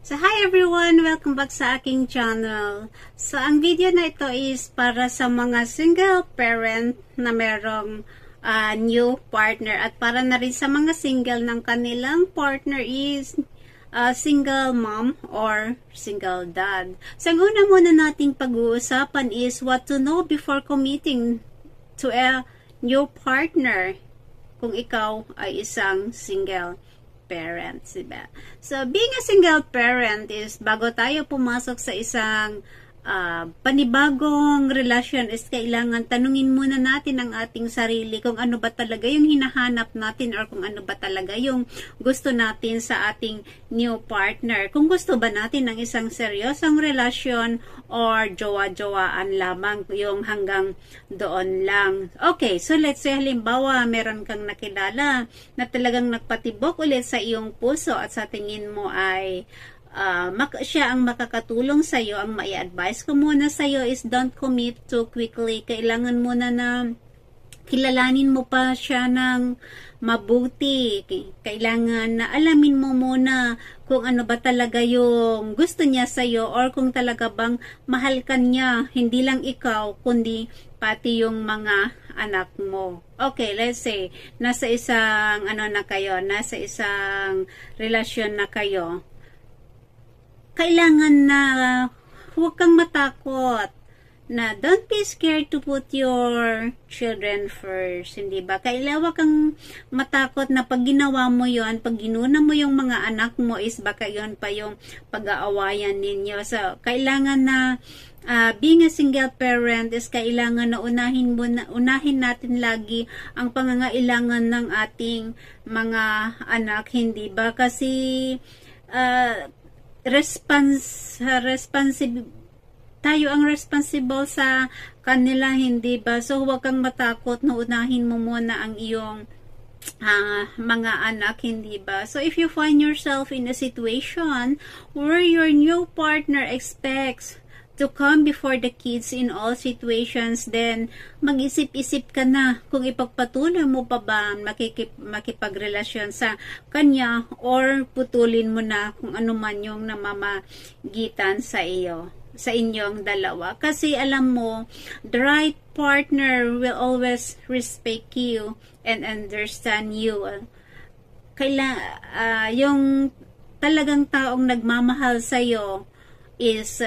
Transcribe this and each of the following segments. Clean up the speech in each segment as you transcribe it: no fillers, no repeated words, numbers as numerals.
So, hi everyone! Welcome back sa aking channel. So, ang video na ito is para sa mga single parent na merong new partner at para na rin sa mga single ng kanilang partner is single mom or single dad. So, ang una muna nating pag-uusapan is what to know before committing to a new partner kung ikaw ay isang single parents, diba? So, being a single parent is bago tayo pumasok sa isang panibagong relasyon is kailangan tanungin muna natin ang ating sarili kung ano ba talaga yung hinahanap natin or kung ano ba talaga yung gusto natin sa ating new partner. Kung gusto ba natin ng isang seryosong relasyon or jowa-jowaan lamang yung hanggang doon lang. Okay, so let's say halimbawa meron kang nakilala na talagang nagpatibok ulit sa iyong puso at sa tingin mo ay siya ang makakatulong sa iyo. Ang mai-advise ko muna sa iyo is don't commit too quickly. Kailangan muna na kilalanin mo pa siya ng mabuti. Kailangan na alamin mo muna kung ano ba talaga yung gusto niya sa iyo or kung talaga bang mahal ka niya, hindi lang ikaw kundi pati yung mga anak mo. Okay, let's say nasa isang nasa isang relasyon na kayo. Kailangan na huwag kang matakot na don't be scared to put your children first, hindi ba? Kailangan huwag kang matakot na pag ginawa mo yon, pag ginuna mo yung mga anak mo is baka yon pa yung pag-aawayan ninyo. So, kailangan na being a single parent is kailangan na unahin natin lagi ang pangangailangan ng ating mga anak, hindi ba? Kasi tayo ang responsible sa kanila, hindi ba? So, huwag kang matakot na unahin mo muna ang iyong mga anak, hindi ba? So, if you find yourself in a situation where your new partner expects to come before the kids in all situations, then mag-isip-isip ka na kung ipagpatuloy mo pa ba makipagrelasyon sa kanya or putulin mo na kung ano man yung namamagitan sa inyong dalawa. Kasi alam mo, the right partner will always respect you and understand you. Yung talagang taong nagmamahal sa'yo is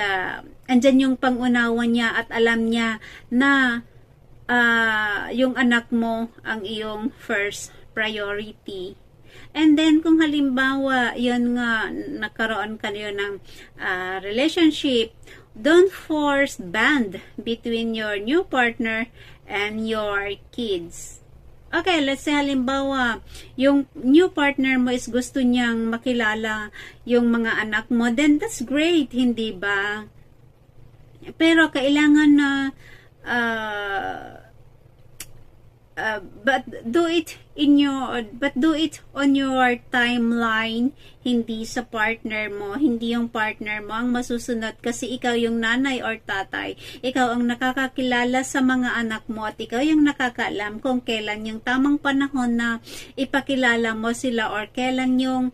andyan yung pangunawa niya at alam niya na yung anak mo ang iyong first priority. And then kung halimbawa yun nga nagkaroon kayo ng relationship, don't force bond between your new partner and your kids. Okay, let's say halimbawa, yung new partner mo is gusto niyang makilala yung mga anak mo, then that's great, hindi ba? Pero kailangan na but do it on your timeline, hindi sa partner mo, hindi yung partner mo ang masusunod kasi ikaw yung nanay or tatay, ikaw ang nakakakilala sa mga anak mo at ikaw yung nakakaalam kung kailan yung tamang panahon na ipakilala mo sila or kailan yung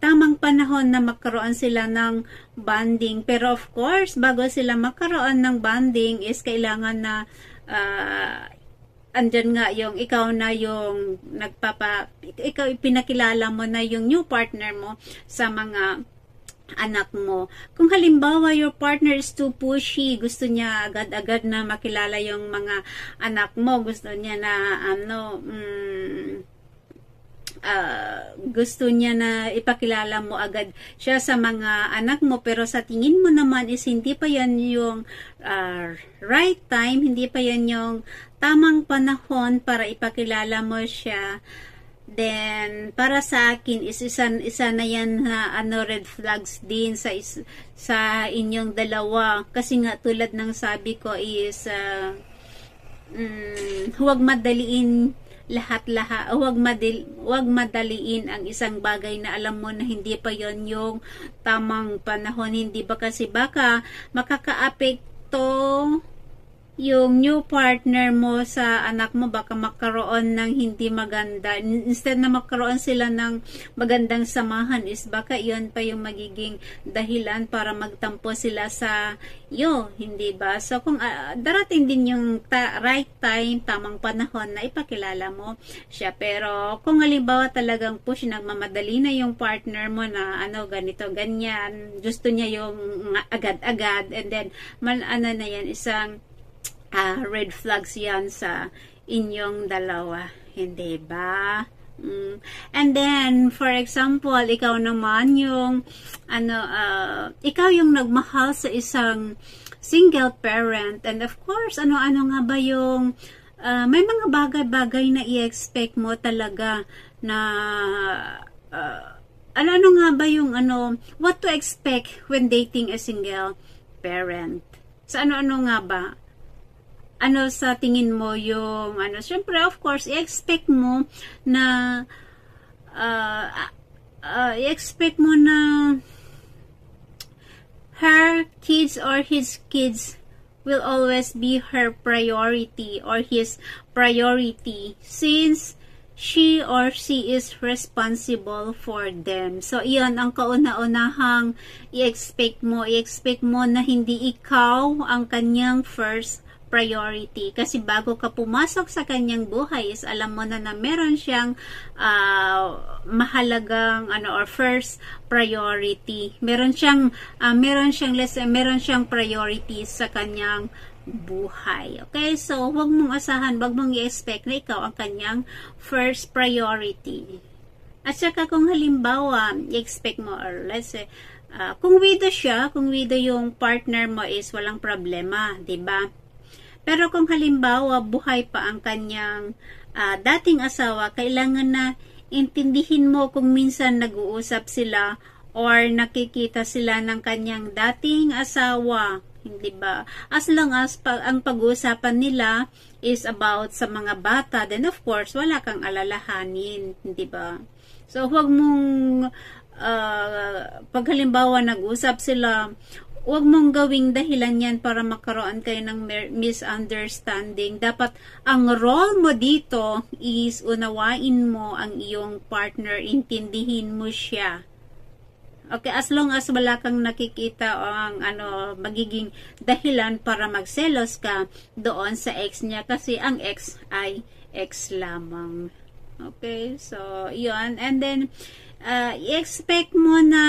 tamang panahon na magkaroon sila ng bonding. Pero of course, bago sila magkaroon ng bonding is kailangan na andyan nga yung ikaw na yung ikaw pinakilala mo na yung new partner mo sa mga anak mo. Kung halimbawa your partner is too pushy, gusto niya agad-agad na makilala yung mga anak mo, gusto niya na gusto niya na ipakilala mo agad siya sa mga anak mo, pero sa tingin mo naman is hindi pa yan yung right time, hindi pa yan yung tamang panahon para ipakilala mo siya, then para sa akin is isa na yan na red flags din sa inyong dalawa. Kasi nga tulad ng sabi ko is huwag madaliin huwag madaliin ang isang bagay na alam mo na hindi pa yon yung tamang panahon, hindi ba? Kasi baka makakaapekto yung new partner mo sa anak mo baka magkaroon ng hindi maganda. Instead na magkaroon sila ng magandang samahan is baka yun pa yung magiging dahilan para magtampo sila sa iyo, hindi ba? So kung darating din yung right time, tamang panahon na ipakilala mo siya. Pero kung halimbawa talagang push, nagmamadali na yung partner mo na ano ganito, ganyan, gusto niya yung agad-agad, and then ano na yan, isang red flags yan sa inyong dalawa, hindi ba? And then, for example, ikaw naman yung ikaw yung nagmahal sa isang single parent, and of course, ano nga ba yung may mga bagay-bagay na i-expect mo talaga na ano nga ba yung what to expect when dating a single parent? So ano nga ba? Ano sa tingin mo yung syempre of course i-expect mo na i-expect mo na her kids or his kids will always be her priority or his priority since she or she is responsible for them. So iyon ang kauna-unahang i-expect mo. I-expect mo na hindi ikaw ang kanyang first priority. Kasi bago ka pumasok sa kanyang buhay is alam mo na meron siyang mahalagang or first priority. Meron siyang priority sa kanyang buhay. Okay? So, wag mong asahan, wag mong i-expect na ikaw ang kanyang first priority. At saka kung halimbawa, i-expect mo or let's say, kung widow siya, kung widow yung partner mo is walang problema, 'di ba? Pero kung halimbawa buhay pa ang kanyang dating asawa, kailangan na intindihin mo kung minsan nag-uusap sila or nakikita sila ng kanyang dating asawa, hindi ba? As long as ang pag-uusapan nila is about sa mga bata, then of course wala kang alalahanin, hindi ba? So huwag mong pag halimbawa nag-usap sila, huwag mong gawing dahilan yan para magkaroon kayo ng misunderstanding. Dapat ang role mo dito is unawain mo ang iyong partner, intindihin mo siya. Okay, as long as wala kang nakikita o ang magiging dahilan para magselos ka doon sa ex niya, kasi ang ex ay ex lamang. Okay, so yun. And then i-expect mo na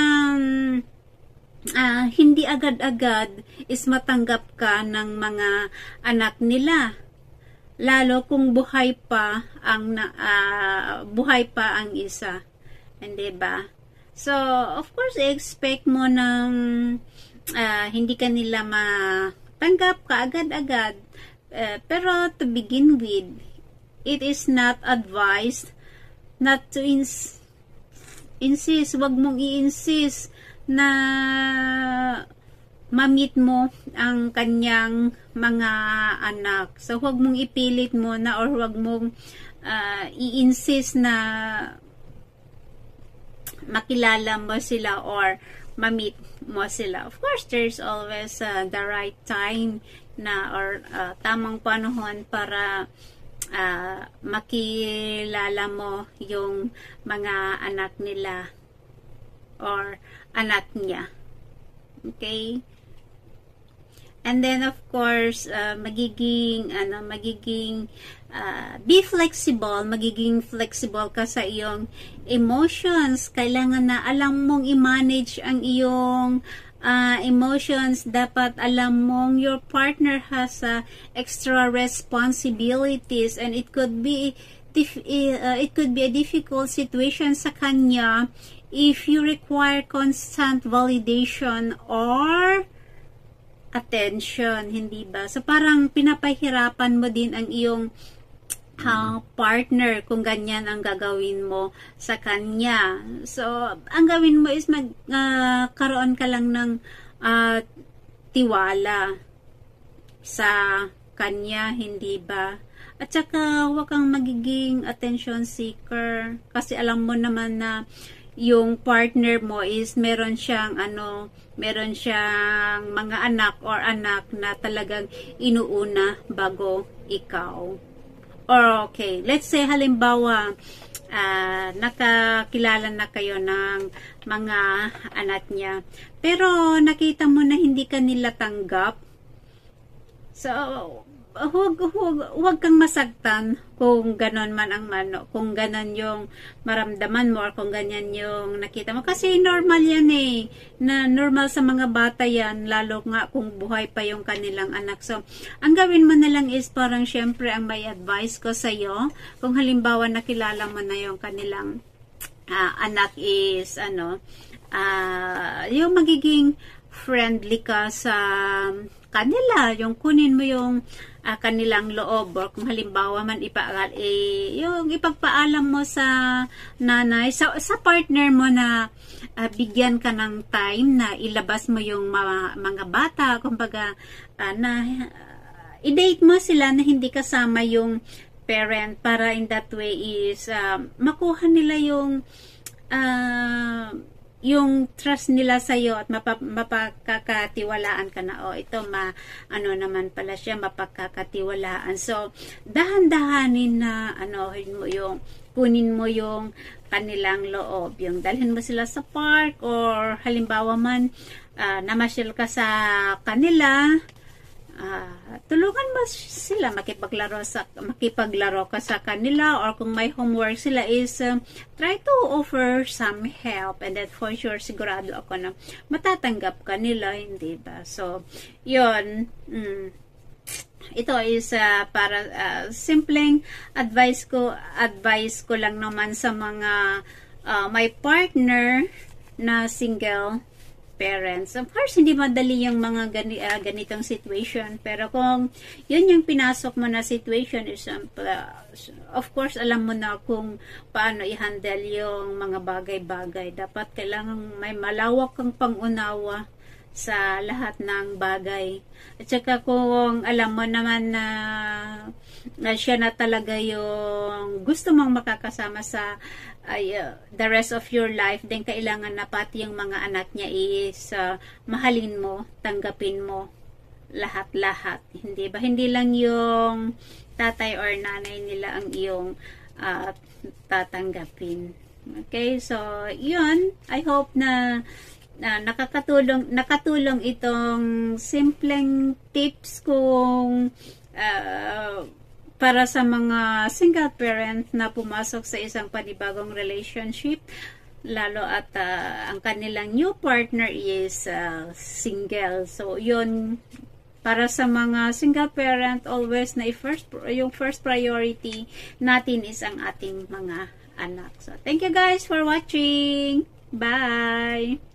hindi agad-agad is matanggap ka ng mga anak nila, lalo kung buhay pa ang isa, hindi ba? So of course i-expect mo ng hindi ka nila matanggap ka agad-agad, pero to begin with, it is not advised not to insist. Wag mong i-insist na ma-meet mo ang kanyang mga anak. So, huwag mong ipilit mo na or huwag mong i-insist na makilala mo sila or ma-meet mo sila. Of course, there's always the right time na or tamang panahon para makilala mo yung mga anak nila or anak niya. Okay? And then of course, be flexible, magiging flexible ka sa iyong emotions. Kailangan na alam mong i-manage ang iyong emotions. Dapat alam mong your partner has extra responsibilities, and it could be a difficult situation sa kanya if you require constant validation or attention, hindi ba? So parang pinapahirapan mo din ang iyong partner kung ganyan ang gagawin mo sa kanya. So ang gawin mo is magkaroon ka lang ng tiwala sa kanya, hindi ba? At saka huwag kang magiging attention seeker, kasi alam mo naman na yung partner mo is meron siyang meron siyang mga anak or anak na talagang inuuna bago ikaw. Or okay, let's say halimbawa, nakakilala na kayo ng mga anak niya. Pero nakita mo na hindi ka nila tanggap. So, huwag kang masaktan kung ganon man ang kung ganon yung maramdaman mo or kung ganyan yung nakita mo. Kasi normal yan na normal sa mga bata yan, lalo nga kung buhay pa yung kanilang anak. So, ang gawin mo na lang is parang syempre ang may advice ko sa'yo, kung halimbawa nakilala mo na yung kanilang anak is yung magiging friendly ka sa kanila, yung kunin mo yung kanilang loob, or kung halimbawa man yung ipagpaalam mo sa nanay, sa partner mo na bigyan ka ng time na ilabas mo yung mga bata, kumbaga i-date mo sila na hindi kasama yung parent, para in that way is makuha nila yung trust nila sa iyo at mapagkakatiwalaan ka na, ito naman pala siya, mapagkakatiwalaan. So dahan-dahanin na kunin mo yung kanilang loob, yung dalhin mo sila sa park, or halimbawa man namasyal ka sa kanila, tulungan mo sila makipaglaro ka sa kanila, or kung may homework sila is try to offer some help, and then for sure sigurado ako na matatanggap ka nila, hindi ba? So yun, ito is para simpleng advice ko lang naman sa mga may partner na single parents. Of course, hindi madali yung mga ganitong situation. Pero kung yun yung pinasok mo na situation, is, of course, alam mo na kung paano i-handle yung mga bagay-bagay. Dapat kailangan may malawak kang pangunawa sa lahat ng bagay. At saka kung alam mo naman na siya na talaga yung gusto mong makakasama sa the rest of your life, then kailangan na pati yung mga anak niya is mahalin mo, tanggapin mo lahat-lahat. Hindi ba? Hindi lang yung tatay or nanay nila ang iyong tatanggapin. Okay? So, yun. I hope na nakatulong itong simpleng tips kung para sa mga single parent na pumasok sa isang panibagong relationship, lalo at ang kanilang new partner is single. So, yun, para sa mga single parent, always na yung first priority natin is ang ating mga anak. So, thank you guys for watching. Bye!